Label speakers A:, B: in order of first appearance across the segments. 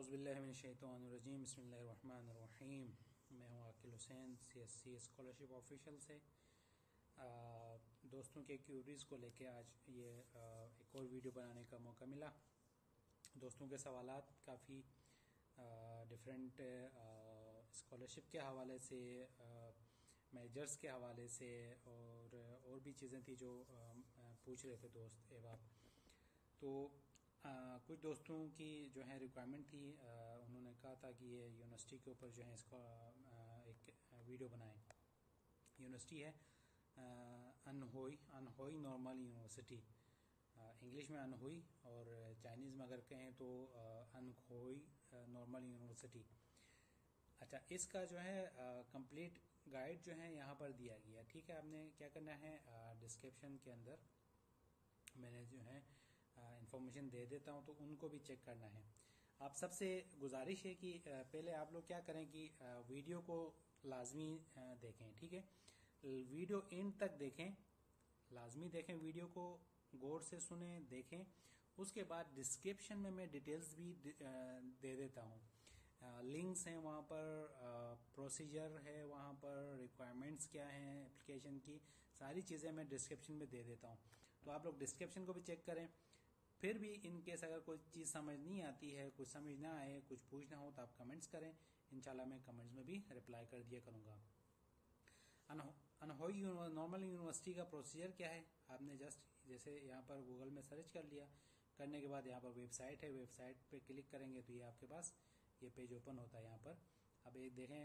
A: औज़ुबिल्लाहिमिनश्शैतानिर्रजीम बिस्मिल्लाहिर्रहमानिर्रहीम। मैं हूँ आकिल हुसैन CSC स्कॉलरशिप ऑफिशियल से। दोस्तों के क्यूरीज़ को लेके आज ये एक और वीडियो बनाने का मौका मिला। दोस्तों के सवालात काफ़ी डिफरेंट स्कॉलरशिप के हवाले से, मेजर्स के हवाले से और भी चीज़ें थी जो पूछ रहे थे दोस्त एहबाब। तो कुछ दोस्तों की जो है रिक्वायरमेंट थी, उन्होंने कहा था कि ये यूनिवर्सिटी के ऊपर जो है इसका एक वीडियो बनाएं। यूनिवर्सिटी है अनहोई नॉर्मल यूनिवर्सिटी, इंग्लिश में अनहोई और चाइनीज़ में अगर कहें तो अनहोई नॉर्मल यूनिवर्सिटी। अच्छा, इसका जो है कंप्लीट गाइड जो है यहाँ पर दिया गया। ठीक है, आपने क्या करना है, डिस्क्रिप्शन के अंदर मैंने जो है इंफॉर्मेशन दे देता हूं, तो उनको भी चेक करना है। आप सबसे गुजारिश है कि पहले आप लोग क्या करें कि वीडियो को लाजमी देखें। ठीक है, वीडियो एंड तक देखें, लाजमी देखें, वीडियो को गौर से सुने, देखें। उसके बाद डिस्क्रिप्शन में मैं डिटेल्स भी दे देता हूं, लिंक्स हैं वहां पर, प्रोसीजर है वहां पर, रिक्वायरमेंट्स क्या हैं एप्लीकेशन की, सारी चीजें मैं डिस्क्रिप्शन में दे देता हूं। तो आप लोग डिस्क्रिप्शन को भी चेक करें। फिर भी इन केस अगर कोई चीज समझ नहीं आती है, कुछ समझ ना आए, कुछ पूछना हो तो आप कमेंट्स करें, इंशाल्लाह मैं कमेंट्स में भी रिप्लाई कर दिया करूंगा। अनहोई नॉर्मल यूनिवर्सिटी का प्रोसीजर क्या है, आपने जस्ट जैसे यहाँ पर गूगल में सर्च कर लिया, करने के बाद यहाँ पर वेबसाइट है, वेबसाइट पे क्लिक करेंगे तो ये आपके पास ये पेज ओपन होता है। यहाँ पर अब एक देखें,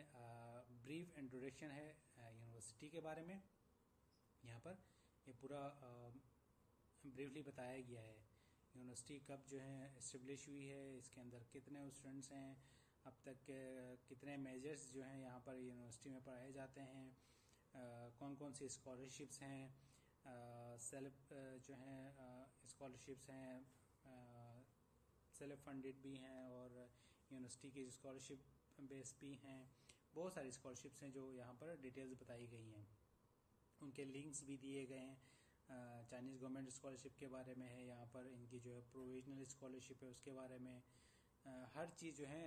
A: ब्रीफ इंट्रोडक्शन है यूनिवर्सिटी के बारे में। यहाँ पर ये पूरा ब्रीफली बताया गया है यूनिवर्सिटी कब जो है एस्टेब्लिश हुई है, इसके अंदर कितने स्टूडेंट्स हैं, अब तक कितने मेजर्स जो हैं यहाँ पर यूनिवर्सिटी में पढ़ाए जाते हैं, कौन कौन सी स्कॉलरशिप्स हैं, सेल्फ जो हैं स्कॉलरशिप्स हैं, सेल्फ फंडेड भी हैं और यूनिवर्सिटी की स्कॉलरशिप बेस भी हैं। बहुत सारी स्कॉलरशिप्स हैं जो यहाँ पर डिटेल्स बताई गई हैं, उनके लिंक्स भी दिए गए हैं। चाइनीज गवर्नमेंट स्कॉलरशिप के बारे में है, यहाँ पर इनकी जो है प्रोविजनल स्कॉलरशिप है उसके बारे में हर चीज़ जो है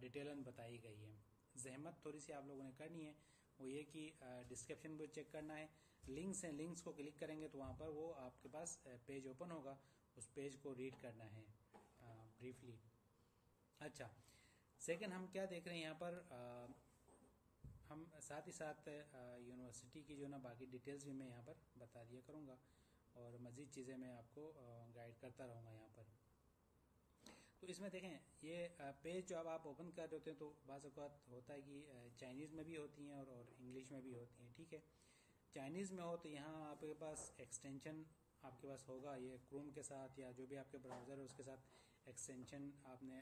A: डिटेलन बताई गई है। जहमत थोड़ी सी आप लोगों ने करनी है, वो ये कि डिस्क्रिप्शन को चेक करना है, लिंक्स हैं, लिंक्स को क्लिक करेंगे तो वहाँ पर वो आपके पास पेज ओपन होगा, उस पेज को रीड करना है ब्रीफली। अच्छा, सेकंड हम क्या देख रहे हैं यहाँ पर, हम साथ ही साथ यूनिवर्सिटी की जो ना बाकी डिटेल्स भी मैं यहाँ पर बता दिया करूँगा और मज़ीद चीज़ें मैं आपको गाइड करता रहूँगा यहाँ पर। तो इसमें देखें, ये पेज जो अब आप ओपन कर रहे होते हैं तो बाज़ औक़ात होता है कि चाइनीज़ में भी होती हैं और इंग्लिश में भी होती हैं। ठीक है, चाइनीज़ में हो तो यहाँ आपके पास एक्सटेंशन आपके पास होगा, ये क्रोम के साथ या जो भी आपके ब्राउज़र है उसके साथ एक्सटेंशन आपने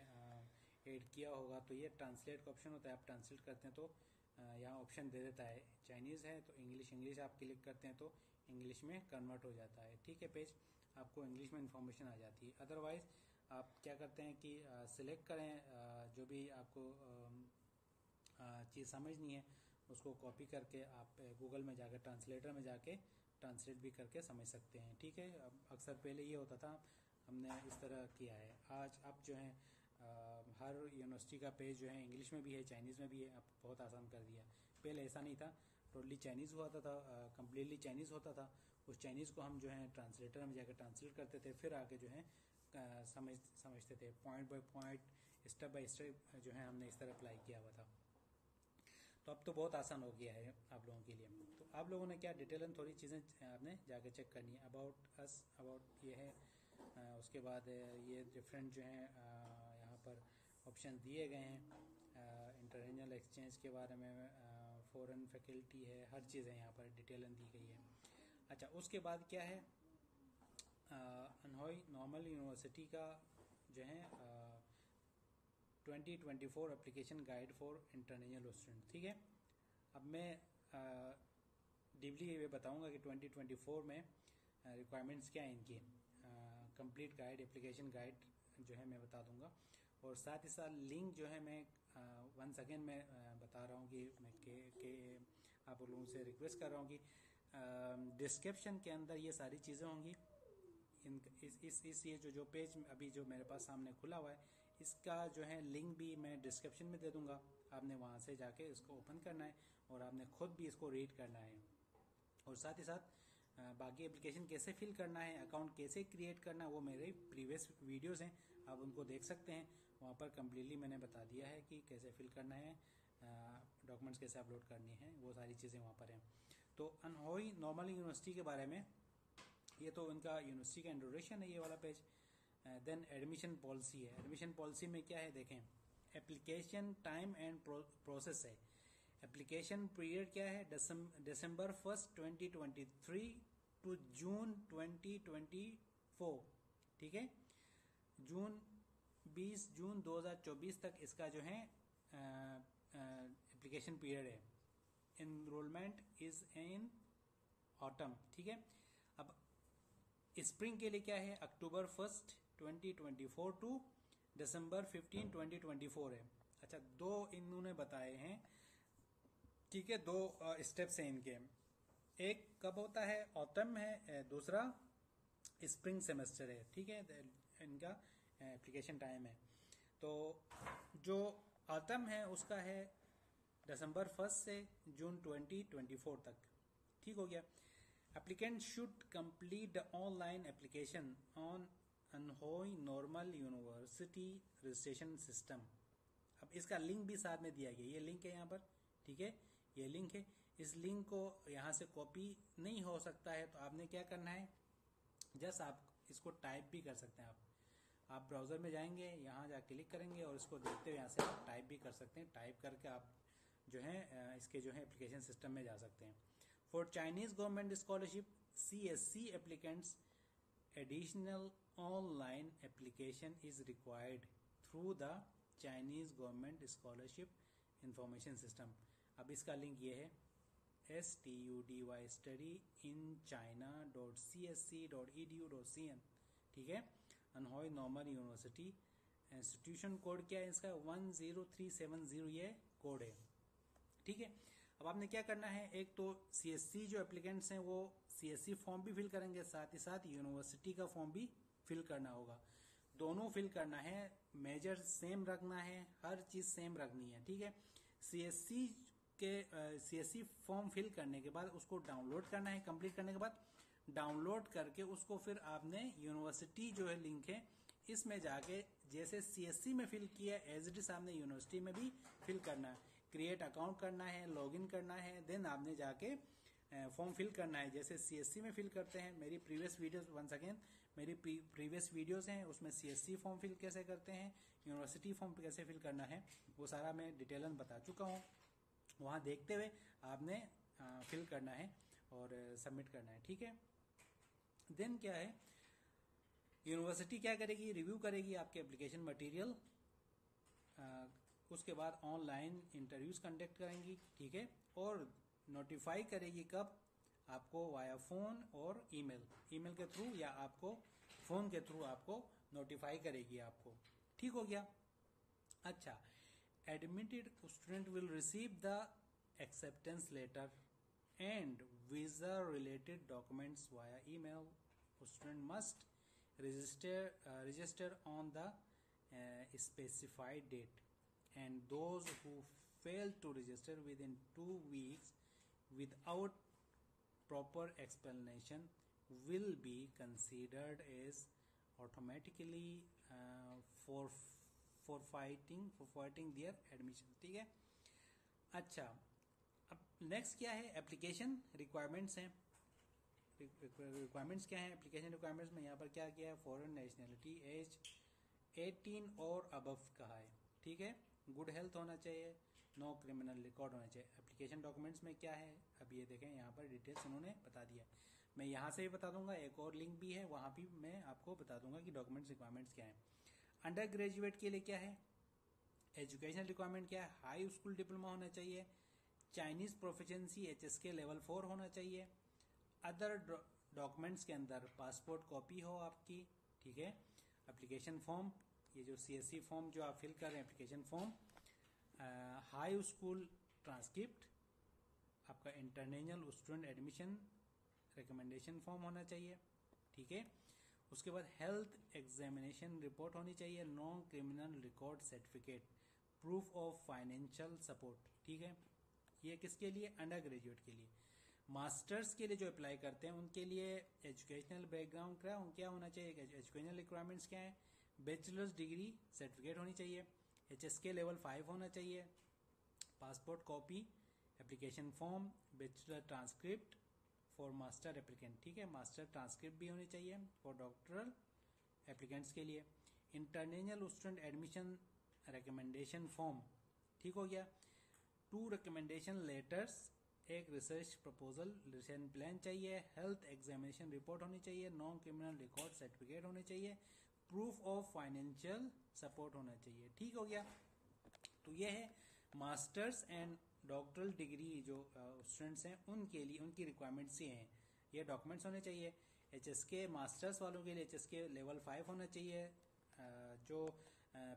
A: ऐड किया होगा, तो ये ट्रांसलेट का ऑप्शन होता है। आप ट्रांसलेट करते हैं तो यहाँ ऑप्शन दे देता है, चाइनीज़ है तो इंग्लिश आप क्लिक करते हैं तो इंग्लिश में कन्वर्ट हो जाता है। ठीक है, पेज आपको इंग्लिश में इंफॉर्मेशन आ जाती है। अदरवाइज आप क्या करते हैं कि सिलेक्ट करें, जो भी आपको चीज़ समझनी है उसको कॉपी करके आप गूगल में जाकर ट्रांसलेटर में जाके ट्रांसलेट भी करके समझ सकते हैं। ठीक है, अब अक्सर पहले ये होता था, हमने इस तरह किया है। अब जो है हर यूनिवर्सिटी का पेज जो है इंग्लिश में भी है, चाइनीज़ में भी है, अब बहुत आसान कर दिया। पहले ऐसा नहीं था, टोटली चाइनीज़ हुआ था, कम्प्लीटली चाइनीज़ होता था। उस चाइनीज़ को हम जो है ट्रांसलेटर में जाकर ट्रांसलेट करते थे, फिर आके जो है समझते थे, point by point, step by step जो है हमने इस तरह अप्लाई किया हुआ था। तो अब तो बहुत आसान हो गया है आप लोगों के लिए। तो आप लोगों ने क्या डिटेल थोड़ी चीज़ें आपने जाके चेक करनी है। अबाउट अस, अबाउट ये है, उसके बाद ये डिफरेंट जो है यहाँ पर ऑप्शन दिए गए हैं, इंटरनेशनल एक्सचेंज के बारे में, फॉरेन फैकल्टी है, हर चीज़ है यहाँ पर डिटेल दी गई है। अच्छा, उसके बाद क्या है, अनहोई नॉर्मल यूनिवर्सिटी का जो है 2024 application guide for international student. ठीक है, अब मैं डीपली ये बताऊंगा कि 2024 में रिक्वायरमेंट्स क्या है इनकी, कंप्लीट गाइड, एप्लीकेशन गाइड जो है मैं बता दूंगा। और साथ ही साथ लिंक जो है मैं वंस अगेन मैं बता रहा हूँ कि मैं आप लोगों से रिक्वेस्ट कर रहा हूँ कि डिस्क्रिप्शन के अंदर ये सारी चीज़ें होंगी। इस ये जो पेज अभी जो मेरे पास सामने खुला हुआ है, इसका जो है लिंक भी मैं डिस्क्रिप्शन में दे दूंगा, आपने वहाँ से जाके इसको ओपन करना है और आपने खुद भी इसको रीड करना है। और साथ ही साथ बाकी एप्लीकेशन कैसे फिल करना है, अकाउंट कैसे क्रिएट करना है, वो मेरे प्रीवियस वीडियोस हैं, आप उनको देख सकते हैं। वहाँ पर कम्प्लीटली मैंने बता दिया है कि कैसे फिल करना है, डॉक्यूमेंट्स कैसे अपलोड करनी है, वो सारी चीज़ें वहाँ पर हैं। तो अनहोई नॉर्मल यूनिवर्सिटी के बारे में, ये तो उनका यूनिवर्सिटी का इंट्रोडक्शन है, ये वाला पेज। देन एडमिशन पॉलिसी है। एडमिशन पॉलिसी में क्या है देखें, एप्लीकेशन टाइम एंड प्रोसेस है। एप्लीकेशन पीरियड क्या है, दिसंबर 1 2023 टू जून 2024, ठीक है, 20 जून 2024 तक इसका जो है एप्लीकेशन पीरियड है। एनरोलमेंट इज इन ऑटम, ठीक है। अब स्प्रिंग के लिए क्या है, अक्टूबर 1 2024 टू दिसंबर 15 2024 है। अच्छा, दो इन्होंने बताए हैं, ठीक है, दो स्टेप्स हैं इनके। एक कब होता है, ऑटम है, दूसरा स्प्रिंग सेमेस्टर है, ठीक है, इनका एप्लीकेशन टाइम है। तो जो ऑटम है उसका है दिसंबर 1 से जून 2024 तक, ठीक हो गया। Applicant should complete the online application on Anhui Normal University registration system. अब इसका लिंक भी साथ में दिया गया, ये लिंक है यहाँ पर, ठीक है, ये लिंक है। इस लिंक को यहाँ से कॉपी नहीं हो सकता है, तो आपने क्या करना है, जस्ट आप इसको टाइप भी कर सकते हैं। आप ब्राउजर में जाएंगे, यहाँ जा क्लिक करेंगे और इसको देखते हुए यहाँ से आप टाइप भी कर सकते हैं। टाइप करके आप जो है इसके जो है एप्लीकेशन सिस्टम में जा सकते हैं। For Chinese government scholarship CSC applicants additional online application is required through the Chinese government scholarship information system. अब इसका लिंक ये है STUDY studyinchina.csc.edu.cn, ठीक है। अनहोई नॉर्मल यूनिवर्सिटी, इंस्टीट्यूशन कोड क्या है इसका, 10370 ये कोड है, ठीक है। अब आपने क्या करना है, एक तो CSC जो एप्लीकेंट्स हैं वो CSC फॉर्म भी फिल करेंगे, साथ ही साथ यूनिवर्सिटी का फॉर्म भी फिल करना होगा। दोनों फिल करना है, मेजर सेम रखना है, हर चीज सेम रखनी है, ठीक है। CSC फॉर्म फिल करने के बाद उसको डाउनलोड करना है, कंप्लीट करने के बाद डाउनलोड करके उसको फिर आपने यूनिवर्सिटी जो है लिंक है इसमें जाके जैसे CSC में फिल किया एज इट इज आपने यूनिवर्सिटी में भी फिल करना है। क्रिएट अकाउंट करना है, लॉगिन करना है, देन आपने जाके फॉर्म फिल करना है जैसे CSC में फिल करते हैं। मेरी प्रीवियस वीडियोस, वंस अगेन मेरी प्रीवियस वीडियोस हैं, उसमें CSC फॉर्म फिल कैसे करते हैं, यूनिवर्सिटी फॉर्म कैसे फिल करना है, वो सारा मैं डिटेलन बता चुका हूँ। वहाँ देखते हुए आपने फिल करना है और सबमिट करना है, ठीक है। देन क्या है, यूनिवर्सिटी क्या करेगी, रिव्यू करेगी आपके एप्लीकेशन मटेरियल, उसके बाद ऑनलाइन इंटरव्यूज कंडक्ट करेंगी, ठीक है, और नोटिफाई करेगी कब, आपको वाया फोन और ईमेल के थ्रू या आपको फोन के थ्रू आपको नोटिफाई करेगी आपको, ठीक हो गया। अच्छा, admitted student will receive the acceptance letter and visa related documents via email. Student must register on the specified date, and those who fail to register within 2 weeks without proper explanation will be considered as automatically forfeiting their admission, ठीक है। अच्छा, अब next क्या है, application requirements हैं। Requirements क्या है application requirements में, यहाँ पर क्या किया है, फॉरेन नेशनलिटी, एज 18 और अबव कहा है, ठीक है, गुड हेल्थ होना चाहिए, नो क्रिमिनल रिकॉर्ड होना चाहिए। एप्लीकेशन डॉक्यूमेंट्स में क्या है, अब ये देखें यहाँ पर डिटेल्स उन्होंने बता दिया। मैं यहाँ से भी बता दूंगा, एक और लिंक भी है, वहाँ भी मैं आपको बता दूंगा कि डॉक्यूमेंट्स रिक्वायरमेंट्स क्या है। अंडर ग्रेजुएट के लिए क्या है, एजुकेशनल रिक्वायरमेंट क्या है, हाई स्कूल डिप्लोमा होना चाहिए, चाइनीज प्रोफिशिएंसी HSK लेवल 4 होना चाहिए। अदर डॉक्यूमेंट्स के अंदर पासपोर्ट कॉपी हो आपकी, ठीक है। एप्लीकेशन फॉर्म, ये जो CSC फॉर्म जो आप फिल कर रहे हैं application form, high school transcript, आपका international student admission recommendation form होना चाहिए, ठीक है। उसके बाद हेल्थ एग्जामिनेशन रिपोर्ट होनी चाहिए, non criminal record certificate, proof of financial support. ठीक है, ये किसके लिए? अंडर ग्रेजुएट के लिए। मास्टर्स के लिए जो अप्लाई करते हैं उनके लिए एजुकेशनल बैकग्राउंड क्या होना चाहिए, एजुकेशनल रिक्वायरमेंट्स क्या है? बैचलर्स डिग्री सर्टिफिकेट होनी चाहिए, HSK लेवल 5 होना चाहिए, passport copy, application form, bachelor transcript for master applicant. ठीक है, मास्टर ट्रांसक्रिप्ट भी होनी चाहिए फॉर डॉक्टरल एप्लीकेंट्स के लिए। International student admission recommendation form, ठीक हो गया। 2 रिकमेंडेशन लेटर्स, एक रिसर्च प्रपोजल, रिसेंट प्लान चाहिए, हेल्थ एग्जामिनेशन रिपोर्ट होनी चाहिए, नॉन क्रिमिनल रिकॉर्ड सर्टिफिकेट होने चाहिए, प्रूफ ऑफ फाइनेंशियल सपोर्ट होना चाहिए। ठीक हो गया। तो ये है मास्टर्स एंड डॉक्टरल डिग्री जो स्टूडेंट्स हैं उनके लिए, उनकी रिक्वायरमेंट्स ये हैं। ये डॉक्यूमेंट्स होने चाहिए। HSK मास्टर्स वालों के लिए HSK लेवल 5 होना चाहिए, जो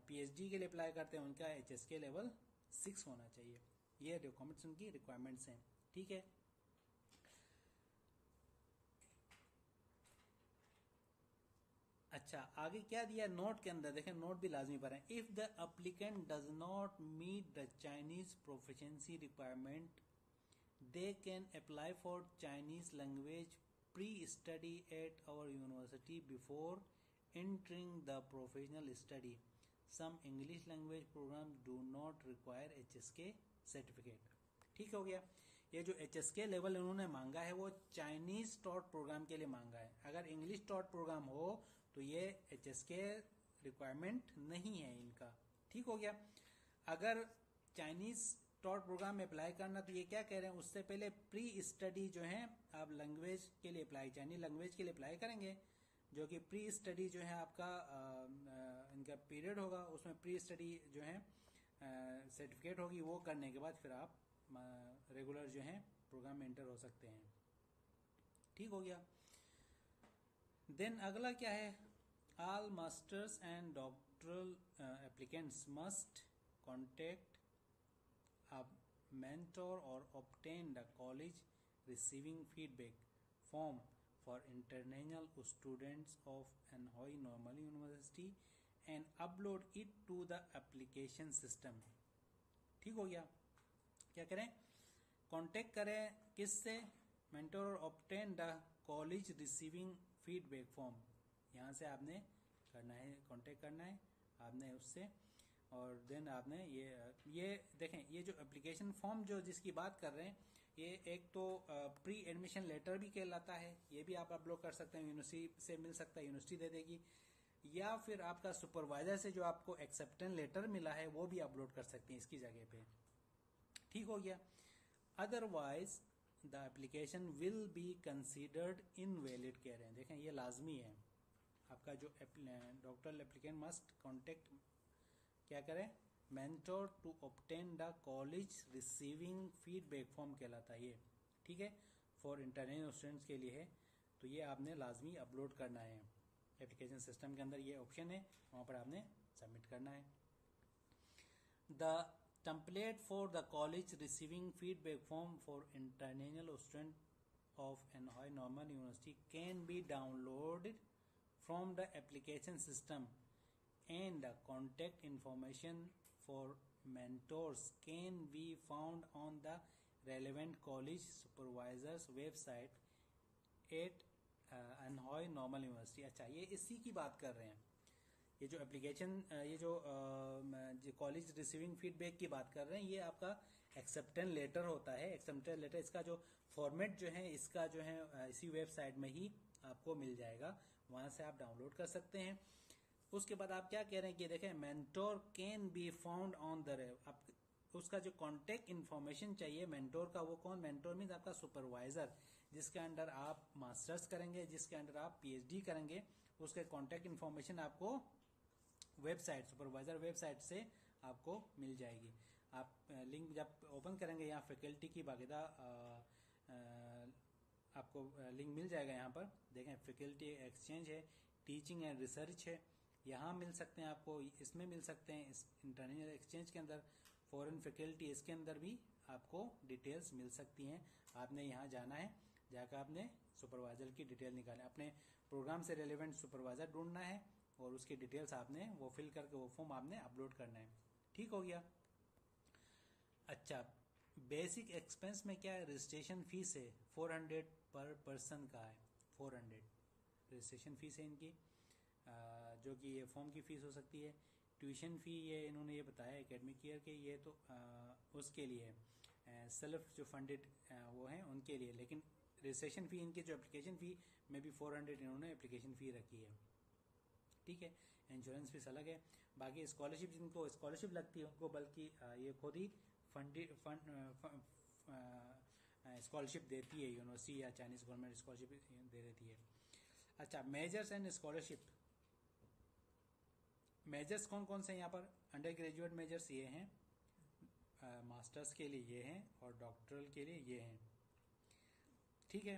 A: PhD के लिए अप्लाई करते हैं उनका HSK लेवल 6 होना चाहिए। ये डॉक्यूमेंट्स उनकी रिक्वायरमेंट्स हैं। ठीक है, अच्छा आगे क्या दिया नोट के अंदर, देखें नोट भी लाजमी पर है। If the applicant does not meet the Chinese proficiency requirement they can apply for Chinese language pre study at our university before entering the professional study. Some English language program do not require HSK certificate. ठीक हो गया। ये जो HSK level उन्होंने मांगा है वो Chinese taught programme के लिए मांगा है। अगर इंग्लिश टॉट प्रोग्राम हो तो ये HSK रिक्वायरमेंट नहीं है इनका। ठीक हो गया। अगर चाइनीज टॉट प्रोग्राम में अप्लाई करना तो ये क्या कह रहे हैं, उससे पहले प्री स्टडी जो है आप लैंग्वेज के लिए अप्लाई, चाइनीज लैंग्वेज के लिए अप्लाई करेंगे, जो कि प्री स्टडी जो है आपका इनका पीरियड होगा, उसमें प्री स्टडी जो है सर्टिफिकेट होगी, वो करने के बाद फिर आप रेगुलर जो है प्रोग्राम में एंटर हो सकते हैं। ठीक हो गया। देन अगला क्या है, all masters and doctoral applicants must contact a mentor और obtain the college receiving feedback form for international students of Anhui Normal University and upload it to the application system. ठीक हो गया। क्या करें, कांटेक्ट करें किससे, मेंटर और obtain the college receiving feedback form. यहाँ से आपने करना है, कांटेक्ट करना है आपने उससे, और देन आपने ये देखें, ये जो एप्लीकेशन फॉर्म जो जिसकी बात कर रहे हैं, ये एक तो प्री एडमिशन लेटर भी कहलाता है, ये भी आप अपलोड कर सकते हैं, यूनिवर्सिटी से मिल सकता है, यूनिवर्सिटी दे देगी, या फिर आपका सुपरवाइजर से जो आपको एक्सेप्टेंस लेटर मिला है वो भी अपलोड कर सकते हैं इसकी जगह पे। ठीक हो गया। Otherwise the application will be considered invalid कह रहे हैं। देखें ये लाजमी है, आपका जो डॉक्टरल एप्लीकेंट मस्ट कॉन्टेक्ट क्या करें, mentor to obtain the college receiving feedback form कहलाता है ये। ठीक है, फॉर इंटरनेशनल स्टूडेंट्स के लिए है, तो ये आपने लाजमी अपलोड करना है एप्लीकेशन सिस्टम के अंदर, ये ऑप्शन है, वहाँ पर आपने सबमिट करना है। The template for the college receiving feedback form for international student of Hanoi Normal University can be downloaded from the application system, and the contact information for mentors can be found on the relevant college supervisor's website at Hanoi Normal University। अच्छा, ये इसी की बात कर रहे हैं, ये जो एप्लीकेशन, ये जो कॉलेज रिसीविंग फीडबैक की बात कर रहे हैं, ये आपका एक्सेप्टेंस लेटर होता है। एक्सेप्टेंस लेटर, इसका जो फॉर्मेट जो है, इसका जो है इसी वेबसाइट में ही आपको मिल जाएगा, वहां से आप डाउनलोड कर सकते हैं। उसके बाद आप क्या कह रहे हैं कि देखें, mentor can be found on the, आप उसका जो कॉन्टेक्ट इन्फॉर्मेशन चाहिए मेंटोर का, वो कौन, मेंटोर मीन्स आपका सुपरवाइजर, जिसके अंडर आप मास्टर्स करेंगे, जिसके अंडर आप PhD करेंगे, उसके कॉन्टेक्ट इन्फॉर्मेशन आपको वेबसाइट, सुपरवाइजर वेबसाइट से आपको मिल जाएगी। आप लिंक जब ओपन करेंगे, यहाँ फैकल्टी की बाकायदा आपको लिंक मिल जाएगा। यहाँ पर देखें, फैकल्टी एक्सचेंज है, टीचिंग एंड रिसर्च है, यहाँ मिल सकते हैं आपको, इसमें मिल सकते हैं, इस इंटरनेशनल एक्सचेंज के अंदर, फॉरेन फैकल्टी, इसके अंदर भी आपको डिटेल्स मिल सकती हैं। आपने यहाँ जाना है, जाकर आपने सुपरवाइजर की डिटेल निकालें, अपने प्रोग्राम से रेलिवेंट सुपरवाइज़र ढूंढना है और उसकी डिटेल्स आपने वो फिल करके वो फॉर्म आपने अपलोड करना है। ठीक हो गया। अच्छा, बेसिक एक्सपेंस में क्या है, रजिस्ट्रेशन फीस है 400 पर पर्सन का है, 400 रजिस्ट्रेशन फीस है इनकी, जो कि ये फॉर्म की फ़ीस हो सकती है। ट्यूशन फ़ी ये इन्होंने ये बताया एकेडमिक ईयर के, ये तो उसके लिए है, सेल्फ जो फंडेड वो हैं उनके लिए, लेकिन रजिस्ट्रेशन फ़ी इनकी जो एप्लीकेशन फ़ी में भी 400 इन्होंने एप्लीकेशन फ़ी रखी है। ठीक है, इंश्योरेंस फीस अलग है। बाकी स्कॉलरशिप, जिनको स्कॉलरशिप लगती है उनको बल्कि ये खुद ही स्कॉलरशिप देती है यूनिवर्सिटी या चाइनीज़ गवर्नमेंट स्कॉलरशिप दे देती है। अच्छा, मेजर्स एंड स्कॉलरशिप, मेजर्स कौन कौन से हैं यहाँ पर, अंडर ग्रेजुएट मेजर्स ये हैं, मास्टर्स के लिए ये हैं और डॉक्टरल के लिए ये हैं। ठीक है,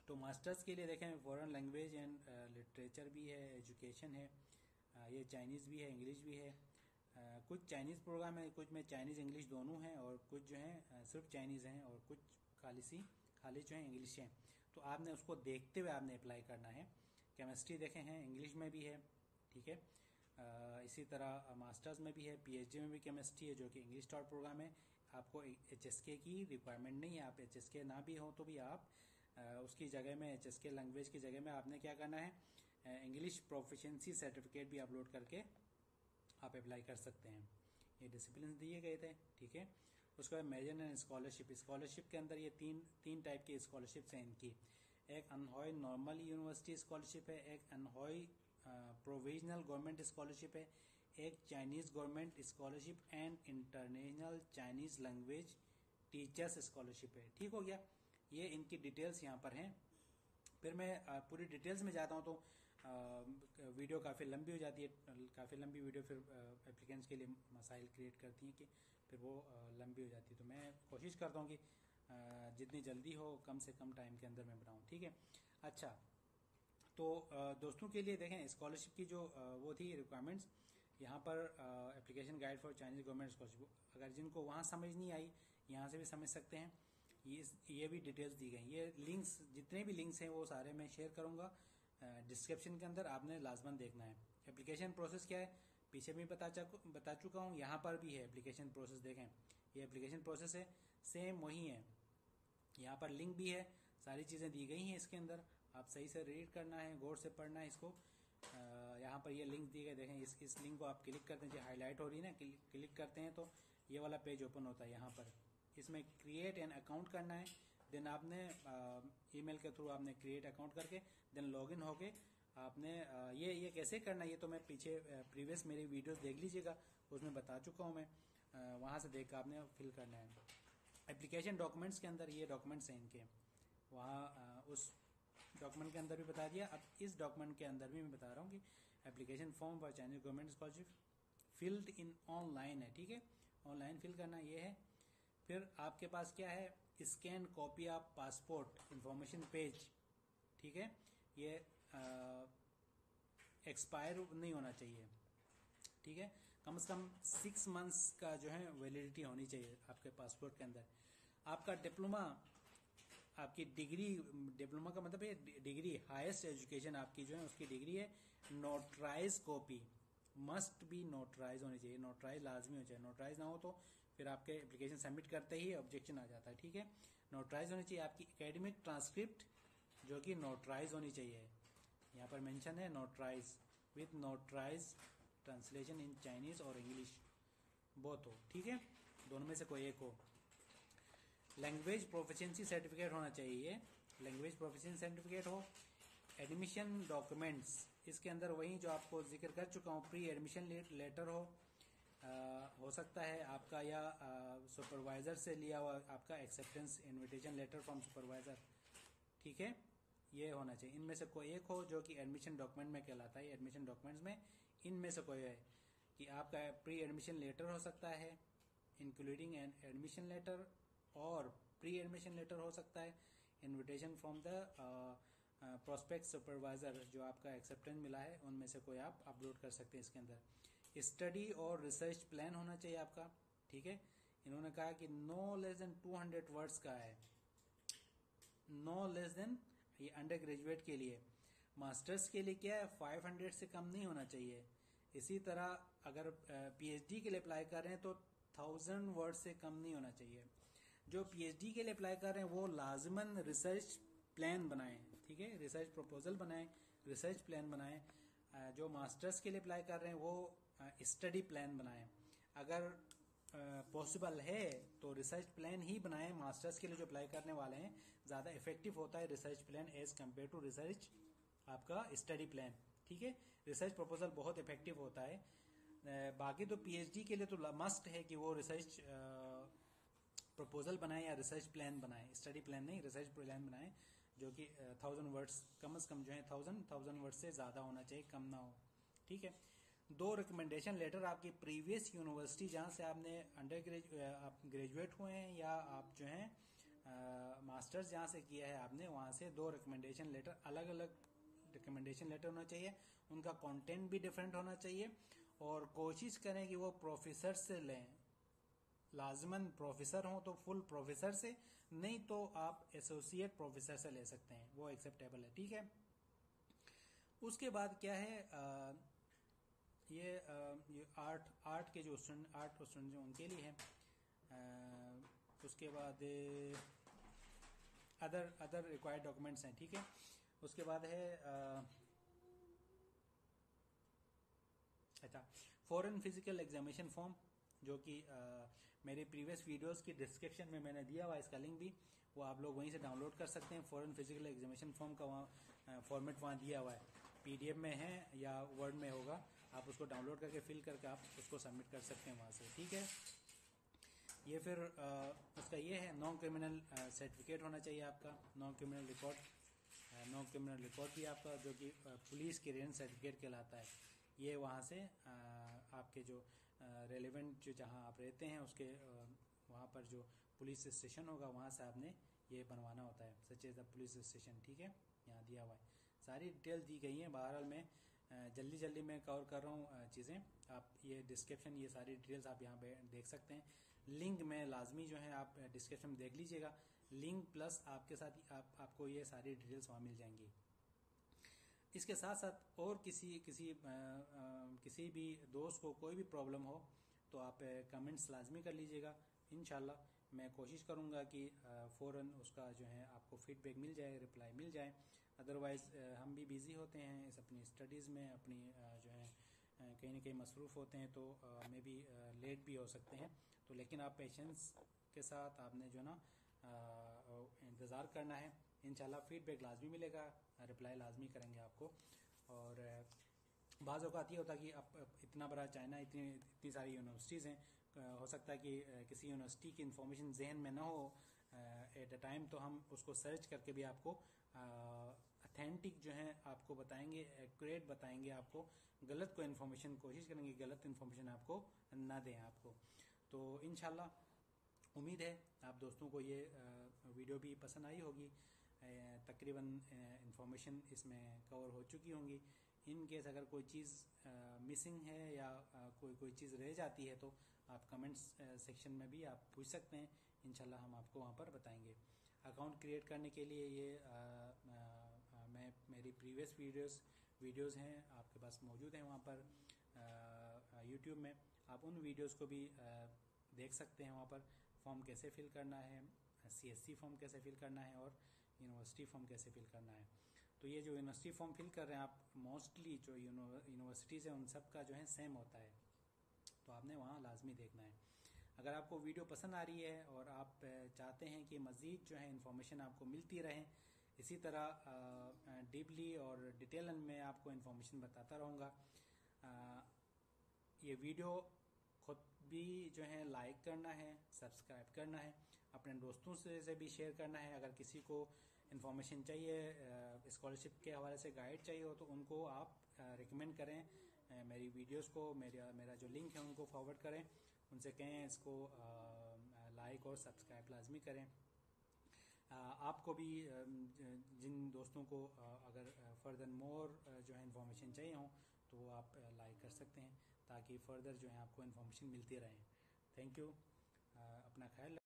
A: तो मास्टर्स के लिए देखें फॉरेन लैंग्वेज एंड लिटरेचर भी है, एजुकेशन है, ये चाइनीज़ भी है, इंग्लिश भी है, कुछ चाइनीज़ प्रोग्राम है, कुछ में चाइनीज़ इंग्लिश दोनों हैं और कुछ जो हैं सिर्फ चाइनीज़ हैं और कुछ खाली जो हैं इंग्लिश हैं। तो आपने उसको देखते हुए आपने अप्लाई करना है। केमिस्ट्री देखें हैं इंग्लिश में भी है। ठीक है, इसी तरह मास्टर्स में भी है, पीएचडी में भी केमिस्ट्री है जो कि इंग्लिश टॉट प्रोग्राम है। आपको HSK की रिक्वायरमेंट नहीं है, आप HSK ना भी हो तो भी आप उसकी जगह में HSK लैंग्वेज की जगह में आपने क्या करना है, इंग्लिश प्रोफिशिएंसी सर्टिफिकेट भी अपलोड करके आप अप्लाई कर सकते हैं। ये डिसिप्लिन दिए गए थे। ठीक है, उसके बाद मेजर एंड स्कॉलरशिप, स्कॉलरशिप के अंदर ये तीन टाइप की स्कॉलरशिप्स हैं इनकी। एक अनहॉय नॉर्मल यूनिवर्सिटी स्कॉलरशिप है, एक अनहॉय प्रोविजनल गवर्नमेंट स्कॉलरशिप है, एक Chinese government scholarship and international Chinese language teachers scholarship है। ठीक हो गया, ये इनकी डिटेल्स यहाँ पर हैं। फिर मैं पूरी डिटेल्स में जाता हूँ तो वीडियो काफ़ी लंबी हो जाती है, काफ़ी लंबी वीडियो फिर एप्लीकेंट्स के लिए मसाइल क्रिएट करती हैं कि फिर वो लंबी हो जाती है। तो मैं कोशिश करता हूँ कि जितनी जल्दी हो कम से कम टाइम के अंदर मैं बनाऊँ। ठीक है, अच्छा, तो दोस्तों के लिए देखें स्कॉलरशिप की जो वो थी रिक्वायरमेंट्स, यहाँ पर application guide for Chinese government scholarship, अगर जिनको वहाँ समझ नहीं आई यहाँ से भी समझ सकते हैं। ये भी डिटेल्स दी गई, ये लिंक्स जितने भी लिंक्स हैं वो सारे मैं शेयर करूँगा डिस्क्रिप्शन के अंदर, आपने लाजमन देखना है। एप्लीकेशन प्रोसेस क्या है पीछे भी बता चुका हूँ, यहाँ पर भी है एप्लीकेशन प्रोसेस। देखें ये एप्लीकेशन प्रोसेस है, सेम वही है, यहाँ पर लिंक भी है, सारी चीज़ें दी गई हैं इसके अंदर, आप सही से रीड करना है, गौर से पढ़ना है इसको। यहाँ पर ये लिंक दी गई, देखें इस लिंक को आप क्लिक करते हैं, जो हाईलाइट हो रही है ना, क्लिक करते हैं तो ये वाला पेज ओपन होता है। यहाँ पर इसमें क्रिएट एन अकाउंट करना है, देन आपने ईमेल के थ्रू आपने क्रिएट अकाउंट करके देन लॉगिन होके आपने ये कैसे करना है ये तो मैं पीछे प्रीवियस मेरी वीडियोस देख लीजिएगा, उसमें बता चुका हूँ मैं, वहाँ से देख कर आपने फिल करना है। एप्लीकेशन डॉक्यूमेंट्स के अंदर ये डॉक्यूमेंट्स हैं इनके, वहाँ उस डॉक्यूमेंट के अंदर भी बता दिया, अब इस डॉक्यूमेंट के अंदर भी मैं बता रहा हूँ कि application form for Chinese government scholarship filled in online है। ठीक है, ऑनलाइन फिल करना ये है। फिर आपके पास क्या है, scan copy of passport information page. ठीक है, ये एक्सपायर नहीं होना चाहिए। ठीक है, कम से कम 6 मंथ्स का जो है वैलिडिटी होनी चाहिए आपके पासपोर्ट के अंदर। आपका डिप्लोमा, आपकी डिग्री, डिप्लोमा का मतलब है डिग्री, हाईएस्ट एजुकेशन आपकी जो है उसकी डिग्री है, notarize copy must be notarize होनी चाहिए, नोटराइज लाजमी हो चाहिए। नोटराइज ना हो तो फिर आपके एप्लीकेशन सबमिट करते ही ऑब्जेक्शन आ जाता है। ठीक है, नोटराइज होनी चाहिए। आपकी एकेडमिक ट्रांसक्रिप्ट जो कि नोटराइज होनी चाहिए, यहाँ पर मेंशन है notarize, with notarize translation in Chinese और इंग्लिश बोथ हो। ठीक है, दोनों में से कोई एक हो। लैंग्वेज प्रोफिशिएंसी सर्टिफिकेट होना चाहिए, लैंग्वेज प्रोफिशिएंसी सर्टिफिकेट हो। एडमिशन डॉक्यूमेंट्स, इसके अंदर वही जो आपको जिक्र कर चुका हूँ, प्री एडमिशन लेटर हो सकता है आपका, या सुपरवाइज़र से लिया हुआ आपका acceptance invitation letter from supervisor. ठीक है, ये होना चाहिए। इनमें से कोई एक हो जो कि एडमिशन डॉक्यूमेंट में कहलाता है। एडमिशन डॉक्यूमेंट्स में इनमें से कोई है कि आपका प्री एडमिशन लेटर हो सकता है, इंक्लूडिंग एन एडमिशन लेटर, और प्री एडमिशन लेटर हो सकता है, invitation from the prospect supervisor, जो आपका एक्सेप्टेंस मिला है उनमें से कोई आप अपलोड कर सकते हैं इसके अंदर। स्टडी और रिसर्च प्लान होना चाहिए आपका। ठीक है, इन्होंने कहा कि नो लेस देन 200 वर्ड्स का है, नो लेस देन, ये अंडर ग्रेजुएट के लिए। मास्टर्स के लिए क्या है 500 से कम नहीं होना चाहिए। इसी तरह अगर पीएचडी के लिए अप्लाई कर रहे हैं तो 1000 वर्ड से कम नहीं होना चाहिए। जो पीएचडी के लिए अप्लाई कर रहे हैं वो लाजमन रिसर्च प्लान बनाएं, ठीक है, रिसर्च प्रपोजल बनाएं, रिसर्च प्लान बनाएं। जो मास्टर्स के लिए अप्लाई कर रहे हैं वो स्टडी प्लान बनाएं। अगर पॉसिबल है तो रिसर्च प्लान ही बनाएं। मास्टर्स के लिए जो अप्लाई करने वाले हैं ज़्यादा इफेक्टिव होता है research plan as compare to research आपका स्टडी प्लान, ठीक है। रिसर्च प्रपोजल बहुत इफेक्टिव होता है। बाकी तो पीएचडी के लिए तो मस्ट है कि वो रिसर्च प्रपोजल बनाएं या रिसर्च प्लान बनाएं, स्टडी प्लान नहीं, रिसर्च प्लान बनाएं, जो कि 1000 वर्ड्स कम से कम जो है 1000 वर्ड से ज़्यादा होना चाहिए, कम ना हो, ठीक है। 2 रिकमेंडेशन लेटर आपकी प्रीवियस यूनिवर्सिटी जहाँ से आपने आप ग्रेजुएट हुए हैं या आप जो हैं मास्टर्स जहाँ से किया है आपने, वहाँ से 2 रिकमेंडेशन लेटर, अलग अलग रिकमेंडेशन लेटर होना चाहिए। उनका कंटेंट भी डिफरेंट होना चाहिए और कोशिश करें कि वो प्रोफेसर से लें। लाजमन प्रोफेसर हो तो फुल प्रोफेसर से, नहीं तो आप एसोसिएट प्रोफेसर से ले सकते हैं, वो एक्सेप्टेबल है, ठीक है। उसके बाद क्या है ये आर्ट के जो स्टूडेंट जो उनके लिए है। उसके बाद अदर रिक्वायर्ड डॉक्यूमेंट्स हैं, ठीक है। उसके बाद है अच्छा, फॉरेन फिजिकल एग्जामिनेशन फॉर्म, जो कि मेरे प्रीवियस वीडियोस की डिस्क्रिप्शन में मैंने दिया हुआ, इसका लिंक भी वो आप लोग वहीं से डाउनलोड कर सकते हैं। फॉरेन फिजिकल एग्जामिनेशन फॉर्म का वहाँ फॉर्मेट वहाँ दिया हुआ है, पीडीएफ में है या वर्ड में होगा, आप उसको डाउनलोड करके फिल करके आप उसको सबमिट कर सकते हैं वहाँ से, ठीक है। ये फिर उसका ये है नॉन क्रिमिनल सर्टिफिकेट होना चाहिए आपका, नॉन क्रिमिनल रिकॉर्ड भी आपका, जो कि पुलिस क्लियरेंस सर्टिफिकेट कहलाता है। ये वहाँ से आपके जो रेलेवेंट जो जहाँ आप रहते हैं उसके वहाँ पर जो पुलिस स्टेशन होगा वहाँ से आपने ये बनवाना होता है, such as the police station, ठीक है। यहाँ दिया हुआ है, सारी डिटेल दी गई हैं। बहरहाल मैं जल्दी मैं कवर कर रहा हूँ चीज़ें, आप ये डिस्क्रिप्शन, ये सारी डिटेल्स आप यहाँ पे देख सकते हैं। लिंक में लाजमी जो है आप डिस्क्रिप्शन में देख लीजिएगा, लिंक प्लस आपके साथ आपको ये सारी डिटेल्स वहाँ मिल जाएंगी। इसके साथ साथ और किसी भी दोस्त को कोई भी प्रॉब्लम हो तो आप कमेंट्स लाजमी कर लीजिएगा। इंशाल्लाह मैं कोशिश करूँगा कि फ़ौरन उसका जो है आपको फीडबैक मिल जाए, रिप्लाई मिल जाए। अदरवाइज़ हम भी बिज़ी होते हैं इस अपनी स्टडीज़ में, अपनी जो है कहीं ना कहीं मसरूफ़ होते हैं, तो मे भी लेट भी हो सकते हैं। तो लेकिन आप पेशेंस के साथ आपने जो ना इंतज़ार करना है। इंशाल्लाह फीडबैक लाजमी मिलेगा, रिप्लाई लाजमी करेंगे आपको। और बाज़ औक़ात ये होता है कि अब इतना बड़ा चाइना, इतनी सारी यूनिवर्सिटीज़ हैं, हो सकता है कि किसी यूनिवर्सिटी की इन्फॉर्मेशन जहन में ना हो एट अ टाइम, तो हम उसको सर्च करके भी आपको अथेंटिक जो है आपको बताएंगे, एक्यूरेट बताएंगे आपको। गलत को इन्फॉर्मेशन कोशिश करेंगे, गलत इन्फॉर्मेशन आपको ना दें आपको। तो इंशाल्लाह उम्मीद है आप दोस्तों को ये वीडियो भी पसंद आई होगी। तकरीबन इन्फॉर्मेशन इसमें कवर हो चुकी होंगी। इन केस अगर कोई चीज़ मिसिंग है या कोई चीज़ रह जाती है तो आप कमेंट्स सेक्शन में भी आप पूछ सकते हैं, इंशाल्लाह हम आपको वहाँ पर बताएंगे। अकाउंट क्रिएट करने के लिए ये मैं मेरी प्रीवियस वीडियोस हैं आपके पास मौजूद हैं वहाँ पर यूट्यूब में, आप उन वीडियोस को भी देख सकते हैं। वहाँ पर फॉर्म कैसे फिल करना है, CSC फॉर्म कैसे फिल करना है और यूनिवर्सिटी फॉर्म कैसे फिल करना है। तो ये जो यूनिवर्सिटी फॉर्म फिल कर रहे हैं आप, मोस्टली जो यूनिवर्सिटीज़ हैं उन सब का जो है सेम होता है, तो आपने वहाँ लाजमी देखना है। अगर आपको वीडियो पसंद आ रही है और आप चाहते हैं कि मज़ीद जो है इन्फॉर्मेशन आपको मिलती रहे, इसी तरह डीपली और डिटेल में आपको इन्फॉर्मेशन बताता रहूँगा। ये वीडियो खुद भी जो है लाइक करना है, सब्सक्राइब करना है, अपने दोस्तों से भी शेयर करना है। अगर किसी को इन्फॉर्मेशन चाहिए, स्कॉलरशिप के हवाले से गाइड चाहिए हो, तो उनको आप रिकमेंड करें मेरी वीडियोस को, मेरा जो लिंक है उनको फॉरवर्ड करें, उनसे कहें इसको लाइक और सब्सक्राइब लाजमी करें। आपको भी जिन दोस्तों को अगर फर्दर मोर जो है इन्फॉर्मेशन चाहिए हो तो वो आप लाइक कर सकते हैं, ताकि फर्दर जो है आपको इन्फॉर्मेशन मिलती रहे। थैंक यू, अपना ख्याल